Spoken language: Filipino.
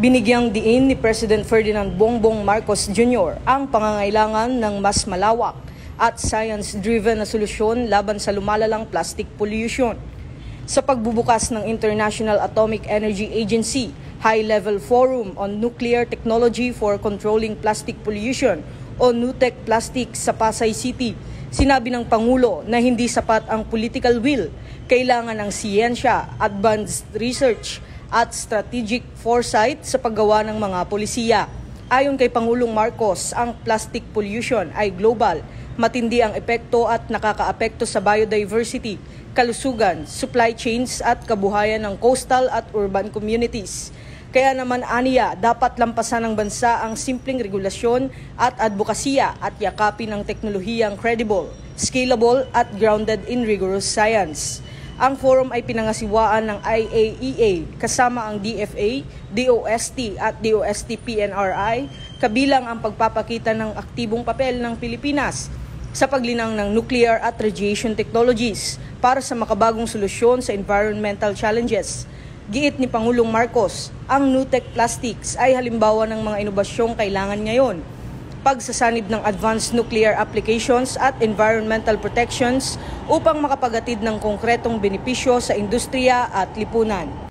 Binigyang diin ni President Ferdinand Bongbong Marcos Jr. ang pangangailangan ng mas malawak at science-driven na solusyon laban sa lumalalang plastic pollution. Sa pagbubukas ng International Atomic Energy Agency High-Level Forum on Nuclear Technology for Controlling Plastic Pollution o NUTEC Plastics sa Pasay City, sinabi ng Pangulo na hindi sapat ang political will, kailangan ng siyensya, advanced research at strategic foresight sa paggawa ng mga polisiya. Ayon kay Pangulong Marcos, ang plastic pollution ay global, matindi ang epekto at nakakaapekto sa biodiversity, kalusugan, supply chains at kabuhayan ng coastal at urban communities. Kaya naman aniya, dapat lampasan ng bansa ang simpleng regulasyon at advokasya at yakapin ang teknolohiyang credible, scalable at grounded in rigorous science. Ang forum ay pinangasiwaan ng IAEA kasama ang DFA, DOST at DOST-PNRI, kabilang ang pagpapakita ng aktibong papel ng Pilipinas sa paglinang ng nuclear at radiation technologies para sa makabagong solusyon sa environmental challenges. Giit ni Pangulong Marcos, ang NUTEC Plastics ay halimbawa ng mga inobasyong kailangan ngayon, pagsasanib ng advanced nuclear applications at environmental protections upang makapagatid ng konkretong benepisyo sa industriya at lipunan.